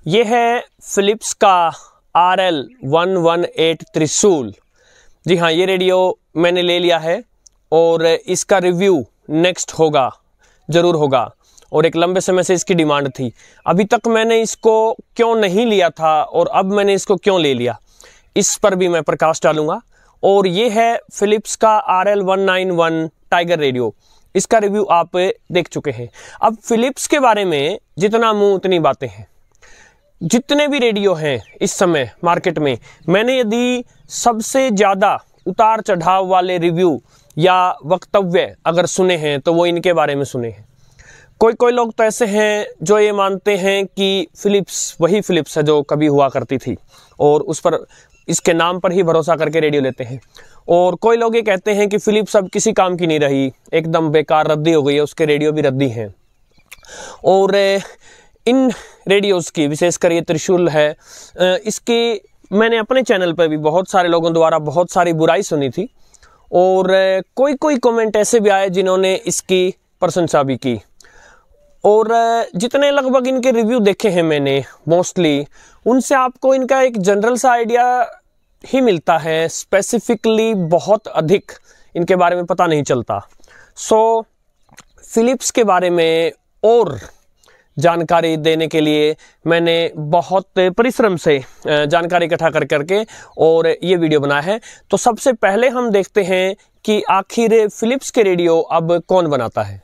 ये है फिलिप्स का RL118 त्रिशूल। जी हाँ, ये रेडियो मैंने ले लिया है और इसका रिव्यू नेक्स्ट होगा, ज़रूर होगा। और एक लंबे समय से इसकी डिमांड थी। अभी तक मैंने इसको क्यों नहीं लिया था और अब मैंने इसको क्यों ले लिया, इस पर भी मैं प्रकाश डालूंगा। और ये है फिलिप्स का RL191 टाइगर रेडियो। इसका रिव्यू आप देख चुके हैं। अब फिलिप्स के बारे में जितना मुंह उतनी बातें हैं। जितने भी रेडियो हैं इस समय मार्केट में, मैंने यदि सबसे ज़्यादा उतार चढ़ाव वाले रिव्यू या वक्तव्य अगर सुने हैं तो वो इनके बारे में सुने हैं। कोई लोग तो ऐसे हैं जो ये मानते हैं कि फिलिप्स वही फिलिप्स है जो कभी हुआ करती थी और उस पर इसके नाम पर ही भरोसा करके रेडियो लेते हैं। और कोई लोग ये कहते हैं कि फिलिप्स अब किसी काम की नहीं रही, एकदम बेकार, रद्दी हो गई है, उसके रेडियो भी रद्दी हैं। और इन रेडियोज़ की, विशेषकर ये त्रिशूल है, इसकी मैंने अपने चैनल पर भी बहुत सारे लोगों द्वारा बहुत सारी बुराई सुनी थी और कोई कमेंट ऐसे भी आए जिन्होंने इसकी प्रशंसा भी की। और जितने लगभग इनके रिव्यू देखे हैं मैंने मोस्टली, उनसे आपको इनका एक जनरल सा आइडिया ही मिलता है, स्पेसिफिकली बहुत अधिक इनके बारे में पता नहीं चलता। सो फिलिप्स के बारे में और जानकारी देने के लिए मैंने बहुत परिश्रम से जानकारी इकट्ठा करके और ये वीडियो बनाया है। तो सबसे पहले हम देखते हैं कि आखिर फिलिप्स के रेडियो अब कौन बनाता है।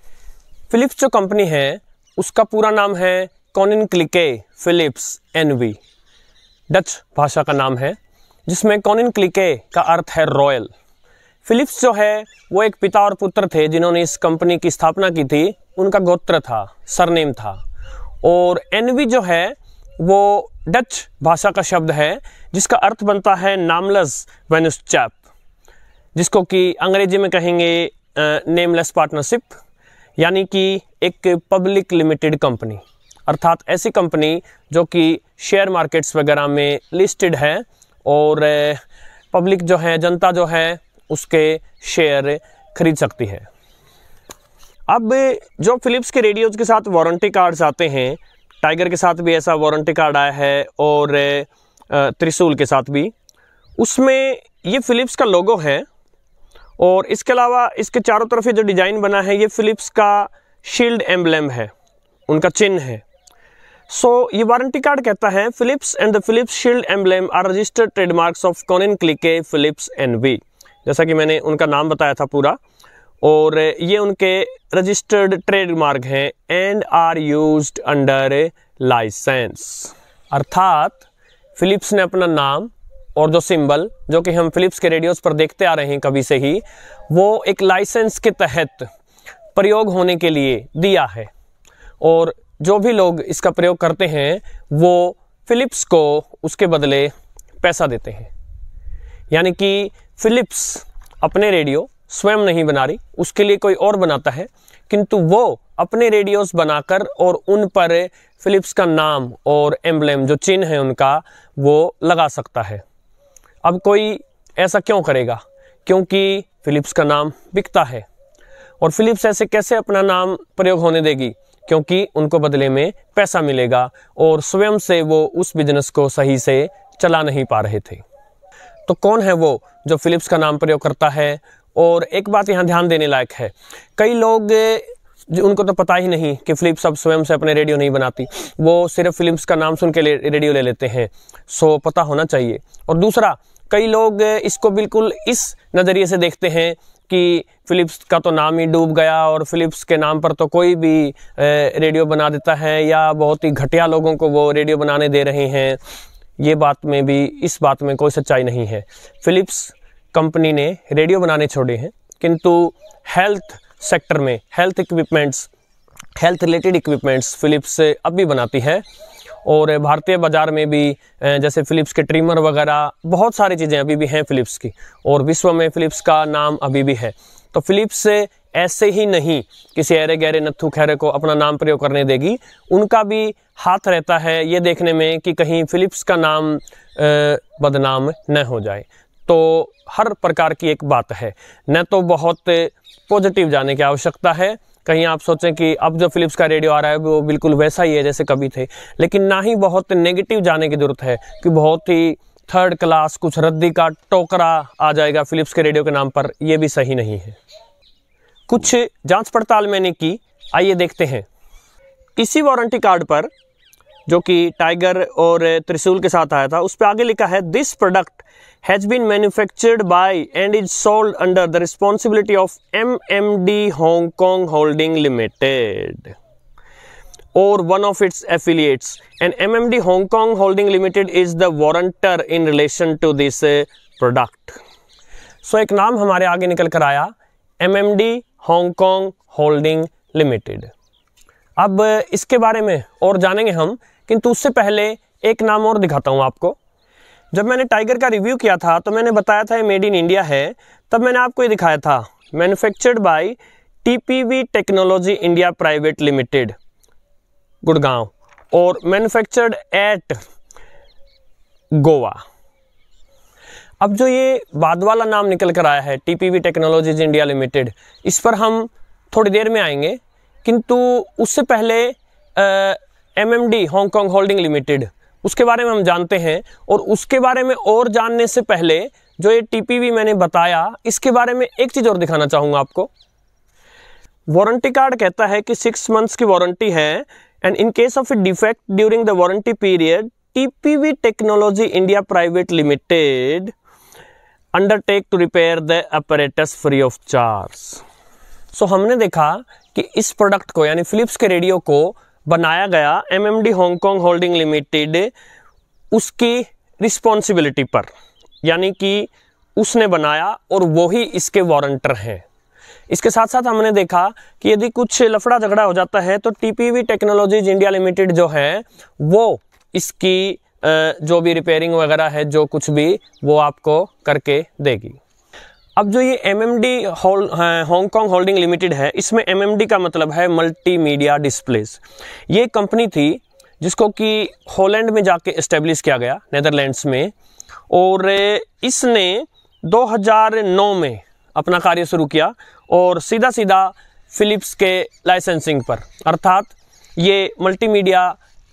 फिलिप्स जो कंपनी है उसका पूरा नाम है कोनिंकलीके फिलिप्स NV। डच भाषा का नाम है जिसमें कोनिंकलीके का अर्थ है रॉयल। फिलिप्स जो है वो एक पिता और पुत्र थे जिन्होंने इस कंपनी की स्थापना की थी। उनका गोत्र था, सरनेम था। और NV जो है वो डच भाषा का शब्द है जिसका अर्थ बनता है नामलेस वेन्यूस चैप, जिसको कि अंग्रेजी में कहेंगे नेमलेस पार्टनरशिप, यानी कि एक पब्लिक लिमिटेड कंपनी, अर्थात ऐसी कंपनी जो कि शेयर मार्केट्स वगैरह में लिस्टेड है और पब्लिक जो है, जनता जो है, उसके शेयर खरीद सकती है। अब जो फिलिप्स के रेडियोज़ के साथ वारंटी कार्ड्स आते हैं, टाइगर के साथ भी ऐसा वारंटी कार्ड आया है और त्रिशूल के साथ भी, उसमें ये फिलिप्स का लोगो है। और इसके अलावा इसके चारों तरफ ये जो डिज़ाइन बना है ये फिलिप्स का शील्ड एम्बलेम है, उनका चिन्ह है। सो ये वारंटी कार्ड कहता है Philips and the Philips shield emblem are registered trademarks of Koninklijke Philips NV। जैसा कि मैंने उनका नाम बताया था पूरा, और ये उनके रजिस्टर्ड ट्रेडमार्क हैं and are used under licence. अर्थात फिलिप्स ने अपना नाम और जो सिंबल जो कि हम फिलिप्स के रेडियोज़ पर देखते आ रहे हैं कभी से ही, वो एक लाइसेंस के तहत प्रयोग होने के लिए दिया है। और जो भी लोग इसका प्रयोग करते हैं वो फिलिप्स को उसके बदले पैसा देते हैं। यानी कि फिलिप्स अपने रेडियो स्वयं नहीं बना रही, उसके लिए कोई और बनाता है, किंतु वो अपने रेडियोस बनाकर और उन पर फिलिप्स का नाम और एम्बलेम जो चिन्ह है उनका, वो लगा सकता है। अब कोई ऐसा क्यों करेगा? क्योंकि फिलिप्स का नाम बिकता है और फिलिप्स ऐसे कैसे अपना नाम प्रयोग होने देगी? क्योंकि उनको बदले में पैसा मिलेगा और स्वयं से वो उस बिजनेस को सही से चला नहीं पा रहे थे। तो कौन है वो जो फिलिप्स का नाम प्रयोग करता है? और एक बात यहाँ ध्यान देने लायक है, कई लोग उनको तो पता ही नहीं कि फिलिप्स अब स्वयं से अपने रेडियो नहीं बनाती, वो सिर्फ फिलिप्स का नाम सुन के रेडियो ले लेते हैं। सो पता होना चाहिए। और दूसरा, कई लोग इसको बिल्कुल इस नज़रिए से देखते हैं कि फिलिप्स का तो नाम ही डूब गया और फिलिप्स के नाम पर तो कोई भी रेडियो बना देता है, या बहुत ही घटिया लोगों को वो रेडियो बनाने दे रहे हैं। ये बात में भी, इस बात में कोई सच्चाई नहीं है। फिलिप्स कंपनी ने रेडियो बनाने छोड़े हैं, किंतु हेल्थ सेक्टर में हेल्थ रिलेटेड इक्विपमेंट्स फिलिप्स अब भी बनाती है। और भारतीय बाज़ार में भी जैसे फिलिप्स के ट्रिमर वगैरह बहुत सारी चीज़ें अभी भी हैं फिलिप्स की, और विश्व में फिलिप्स का नाम अभी भी है। तो फिलिप्स ऐसे ही नहीं किसी अरे गहरे नत्थु खैरे को अपना नाम प्रयोग करने देगी। उनका भी हाथ रहता है ये देखने में कि कहीं फिलिप्स का नाम बदनाम न हो जाए। तो हर प्रकार की एक बात है, न तो बहुत पॉजिटिव जाने की आवश्यकता है कहीं आप सोचें कि अब जो फिलिप्स का रेडियो आ रहा है वो बिल्कुल वैसा ही है जैसे कभी थे, लेकिन ना ही बहुत नेगेटिव जाने की जरूरत है कि बहुत ही थर्ड क्लास कुछ रद्दी का टोकरा आ जाएगा फिलिप्स के रेडियो के नाम पर, यह भी सही नहीं है। कुछ जांच पड़ताल मैंने की, आइए देखते हैं। इसी वारंटी कार्ड पर जो कि टाइगर और त्रिशूल के साथ आया था, उस पर आगे लिखा है this product has been manufactured by and is sold under the responsibility of MMD Hong Kong holding limited or one of its affiliates, and MMD Hong Kong Holding Limited is the warrantor in relation to this product. So एक नाम हमारे आगे निकल कर आया, MMD Hong Kong Holding Limited। अब इसके बारे में और जानेंगे हम, किंतु उससे पहले एक नाम और दिखाता हूँ आपको। जब मैंने टाइगर का रिव्यू किया था तो मैंने बताया था ये मेड इन इंडिया है, तब मैंने आपको ये दिखाया था manufactured by TPV technology India private limited Gurgaon और मैन्युफैक्चर्ड एट गोवा। अब जो ये बाद वाला नाम निकल कर आया है TPV टेक्नोलॉजीज इंडिया लिमिटेड, इस पर हम थोड़ी देर में आएंगे, किंतु उससे पहले MMD हांगकांग होल्डिंग लिमिटेड, उसके बारे में हम जानते हैं। और उसके बारे में और जानने से पहले जो ये TPV मैंने बताया, इसके बारे में एक चीज़ और दिखाना चाहूँगा आपको। वारंटी कार्ड कहता है कि 6 मंथ्स की वारंटी है, and in case of a defect during the warranty period, TPV Technology India Private Limited undertake to repair the apparatus free of charge। So हमने देखा कि इस प्रोडक्ट को यानी फिलिप्स के रेडियो को बनाया गया MMD हांगकांग होल्डिंग लिमिटेड उसकी रिस्पॉन्सिबिलिटी पर, यानी कि उसने बनाया और वो ही इसके वारंटर हैं। इसके साथ साथ हमने देखा कि यदि कुछ लफड़ा झगड़ा हो जाता है तो TPV टेक्नोलॉजीज इंडिया लिमिटेड जो है वो इसकी जो भी रिपेयरिंग वगैरह है, जो कुछ भी, वो आपको करके देगी। अब जो ये MMD हांगकांग होल्डिंग लिमिटेड है, इसमें MMD का मतलब है मल्टीमीडिया डिस्प्लेस। ये कंपनी थी जिसको कि हॉलैंड में जाके इस्टेब्लिश किया गया, नेदरलैंड्स में, और इसने 2009 में अपना कार्य शुरू किया और सीधा सीधा फिलिप्स के लाइसेंसिंग पर, अर्थात ये मल्टीमीडिया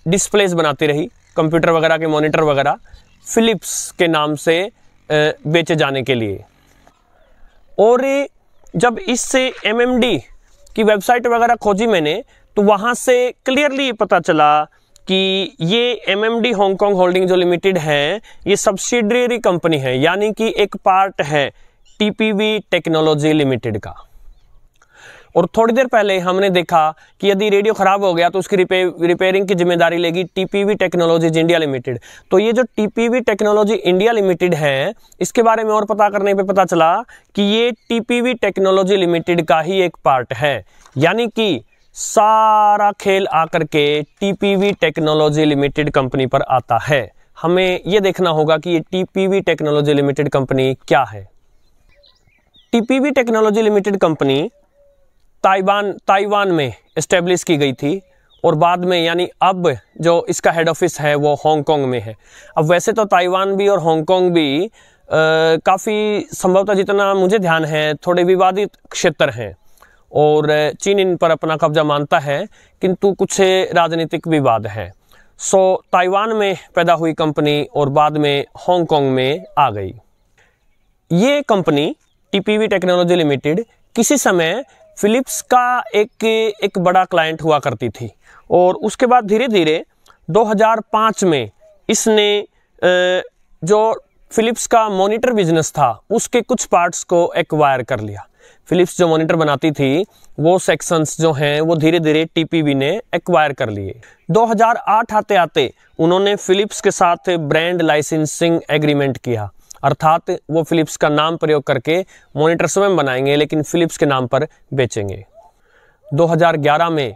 डिस्प्लेस बनाती रही, कंप्यूटर वगैरह के मॉनिटर वगैरह फिलिप्स के नाम से बेचे जाने के लिए। और जब इससे MMD की वेबसाइट वगैरह खोजी मैंने तो वहाँ से क्लियरली पता चला कि ये MMD हांगकांग होल्डिंग जो लिमिटेड है, ये सब्सिडियरी कंपनी है, यानी कि एक पार्ट है TPV टेक्नोलॉजी लिमिटेड का। और थोड़ी देर पहले हमने देखा कि यदि रेडियो खराब हो गया तो उसकी रिपेयरिंग की जिम्मेदारी लेगी TPV टेक्नोलॉजीज इंडिया लिमिटेड। तो ये जो TPV टेक्नोलॉजी इंडिया लिमिटेड है, इसके बारे में और पता करने पे पता चला कि ये TPV टेक्नोलॉजी लिमिटेड का ही एक पार्ट है, यानी कि सारा खेल आकर के TPV टेक्नोलॉजी लिमिटेड कंपनी पर आता है। हमें यह देखना होगा कि ये TPV टेक्नोलॉजी लिमिटेड कंपनी क्या है। TPV technology limited company Taiwan में एस्टेब्लिश की गई थी और बाद में, यानी अब जो इसका हेड ऑफिस है वो हांगकांग में है। अब वैसे तो ताइवान भी और हांगकांग भी काफ़ी संभवतः, जितना मुझे ध्यान है, थोड़े विवादित क्षेत्र हैं और चीन इन पर अपना कब्जा मानता है, किंतु कुछ राजनीतिक विवाद है। सो ताइवान में पैदा हुई कंपनी और बाद में हांगकांग में आ गई। ये कंपनी TPV टेक्नोलॉजी लिमिटेड किसी समय फिलिप्स का एक बड़ा क्लाइंट हुआ करती थी और उसके बाद धीरे धीरे 2005 में इसने जो फिलिप्स का मॉनिटर बिजनेस था उसके कुछ पार्ट्स को एक्वायर कर लिया। फिलिप्स जो मॉनिटर बनाती थी वो सेक्शंस जो हैं वो धीरे धीरे TPV ने एक्वायर कर लिए। 2008 आते आते उन्होंने फिलिप्स के साथ ब्रांड लाइसेंसिंग एग्रीमेंट किया, अर्थात वो फिलिप्स का नाम प्रयोग करके मॉनिटर स्वयं बनाएंगे लेकिन फिलिप्स के नाम पर बेचेंगे। 2011 में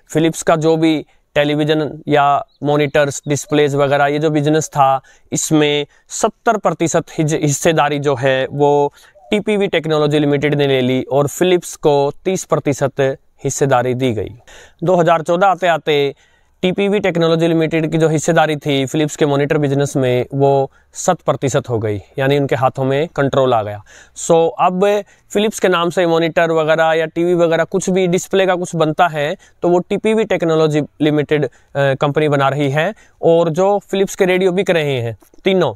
फिलिप्स का जो भी टेलीविज़न या मॉनिटर्स, डिस्प्लेज वगैरह ये जो बिजनेस था, इसमें 70% हिस्सेदारी जो है वो TPV टेक्नोलॉजी लिमिटेड ने ले ली और फिलिप्स को 30% हिस्सेदारी दी गई। 2014 आते आते टीपीवी टेक्नोलॉजी लिमिटेड की जो हिस्सेदारी थी फिलिप्स के मॉनिटर बिजनेस में वो 100% हो गई, यानी उनके हाथों में कंट्रोल आ गया। सो अब फिलिप्स के नाम से मॉनिटर वगैरह या टीवी वगैरह कुछ भी डिस्प्ले का कुछ बनता है तो वो टीपीवी टेक्नोलॉजी लिमिटेड कंपनी बना रही है। और जो फिलिप्स के रेडियो बिक रहे हैं तीनों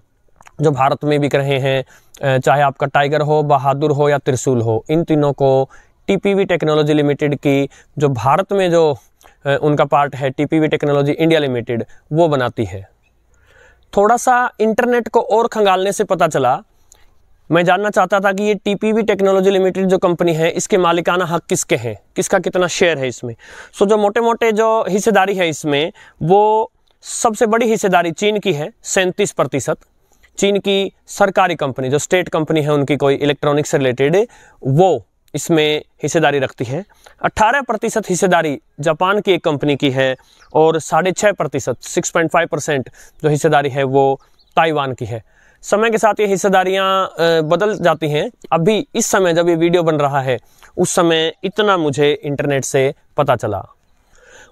जो भारत में बिक रहे हैं, चाहे आपका टाइगर हो, बहादुर हो या त्रिशूल हो, इन तीनों को टीपीवी टेक्नोलॉजी लिमिटेड की जो भारत में जो उनका पार्ट है टीपीवी टेक्नोलॉजी इंडिया लिमिटेड वो बनाती है। थोड़ा सा इंटरनेट को और खंगालने से पता चला, मैं जानना चाहता था कि ये टीपीवी टेक्नोलॉजी लिमिटेड जो कंपनी है इसके मालिकाना हक किसके हैं, किसका कितना शेयर है इसमें। सो जो मोटे मोटे जो हिस्सेदारी है इसमें वो सबसे बड़ी हिस्सेदारी चीन की है 37%। चीन की सरकारी कंपनी जो स्टेट कंपनी है उनकी कोई इलेक्ट्रॉनिक्स से रिलेटेड वो इसमें हिस्सेदारी रखती है। 18% हिस्सेदारी जापान की एक कंपनी की है और 6.5% 6.5% जो हिस्सेदारी है वो ताइवान की है। समय के साथ ये हिस्सेदारियां बदल जाती हैं। अभी इस समय जब ये वीडियो बन रहा है उस समय इतना मुझे इंटरनेट से पता चला।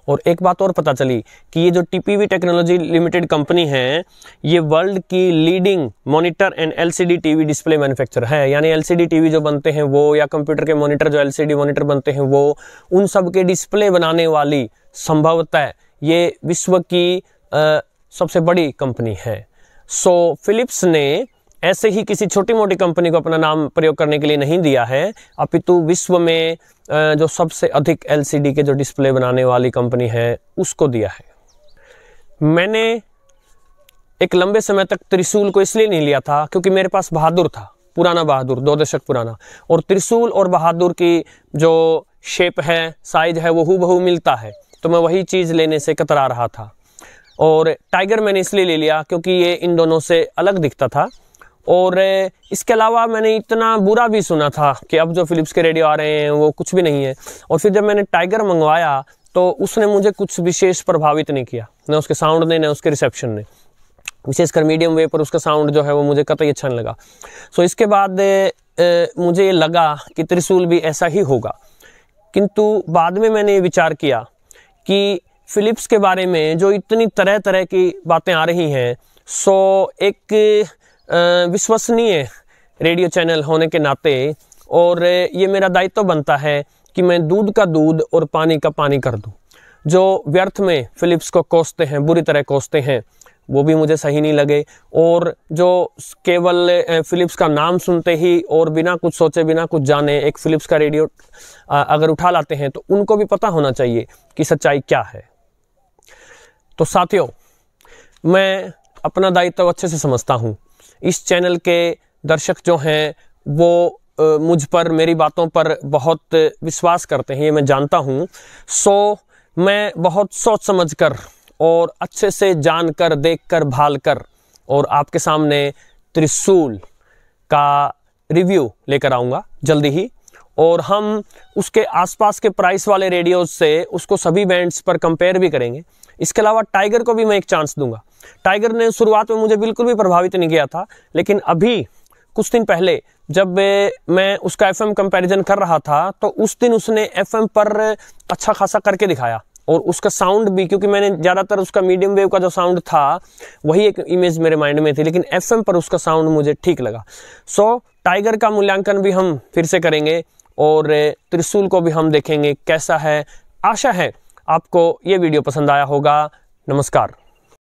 और एक बात और पता चली कि ये जो टीपीवी टेक्नोलॉजी लिमिटेड कंपनी है ये वर्ल्ड की leading monitor and LCD TV display manufacturer है। यानी एलसीडी टीवी जो बनते हैं वो या कंप्यूटर के मॉनिटर जो एलसीडी मॉनिटर बनते हैं वो उन सब के डिस्प्ले बनाने वाली संभवतः ये विश्व की सबसे बड़ी कंपनी है। सो फिलिप्स ने ऐसे ही किसी छोटी मोटी कंपनी को अपना नाम प्रयोग करने के लिए नहीं दिया है, अपितु विश्व में जो सबसे अधिक एलसीडी के जो डिस्प्ले बनाने वाली कंपनी है उसको दिया है। मैंने एक लंबे समय तक त्रिशूल को इसलिए नहीं लिया था क्योंकि मेरे पास बहादुर था, पुराना बहादुर 2 दशक पुराना, और त्रिशूल और बहादुर की जो शेप है, साइज है वो हूबहू मिलता है, तो मैं वही चीज़ लेने से कतरा रहा था। और टाइगर मैंने इसलिए ले लिया क्योंकि ये इन दोनों से अलग दिखता था। और इसके अलावा मैंने इतना बुरा भी सुना था कि अब जो फिलिप्स के रेडियो आ रहे हैं वो कुछ भी नहीं है। और फिर जब मैंने टाइगर मंगवाया तो उसने मुझे कुछ विशेष प्रभावित नहीं किया, न उसके साउंड ने न उसके रिसेप्शन ने, विशेषकर मीडियम वेव पर उसका साउंड जो है वो मुझे कतई अच्छा नहीं लगा। सो इसके बाद मुझे लगा कि त्रिशूल भी ऐसा ही होगा, किंतु बाद में मैंने ये विचार किया कि फिलिप्स के बारे में जो इतनी तरह तरह की बातें आ रही हैं, सो एक विश्वसनीय रेडियो चैनल होने के नाते और ये मेरा दायित्व बनता है कि मैं दूध का दूध और पानी का पानी कर दूं। जो व्यर्थ में फिलिप्स को कोसते हैं, बुरी तरह कोसते हैं, वो भी मुझे सही नहीं लगे। और जो केवल फिलिप्स का नाम सुनते ही और बिना कुछ सोचे बिना कुछ जाने एक फिलिप्स का रेडियो अगर उठा लाते हैं तो उनको भी पता होना चाहिए कि सच्चाई क्या है। तो साथियों, मैं अपना दायित्व अच्छे से समझता हूँ। इस चैनल के दर्शक जो हैं वो मुझ पर, मेरी बातों पर बहुत विश्वास करते हैं, ये मैं जानता हूँ। सो मैं बहुत सोच समझ कर और अच्छे से जानकर, देखकर, भालकर और आपके सामने त्रिशूल का रिव्यू लेकर आऊँगा जल्दी ही। और हम उसके आसपास के प्राइस वाले रेडियोज से उसको सभी बैंड्स पर कंपेयर भी करेंगे। इसके अलावा टाइगर को भी मैं एक चांस दूंगा। टाइगर ने शुरुआत में मुझे बिल्कुल भी प्रभावित नहीं किया था, लेकिन अभी कुछ दिन पहले जब मैं उसका एफएम कंपैरिजन कर रहा था तो उस दिन उसने एफएम पर अच्छा खासा करके दिखाया। और उसका साउंड भी, क्योंकि मैंने ज़्यादातर उसका मीडियम वेव का जो साउंड था वही एक इमेज मेरे माइंड में थी, लेकिन एफएम पर उसका साउंड मुझे ठीक लगा। सो टाइगर का मूल्यांकन भी हम फिर से करेंगे और त्रिशूल को भी हम देखेंगे कैसा है। आशा है आपको ये वीडियो पसंद आया होगा। नमस्कार।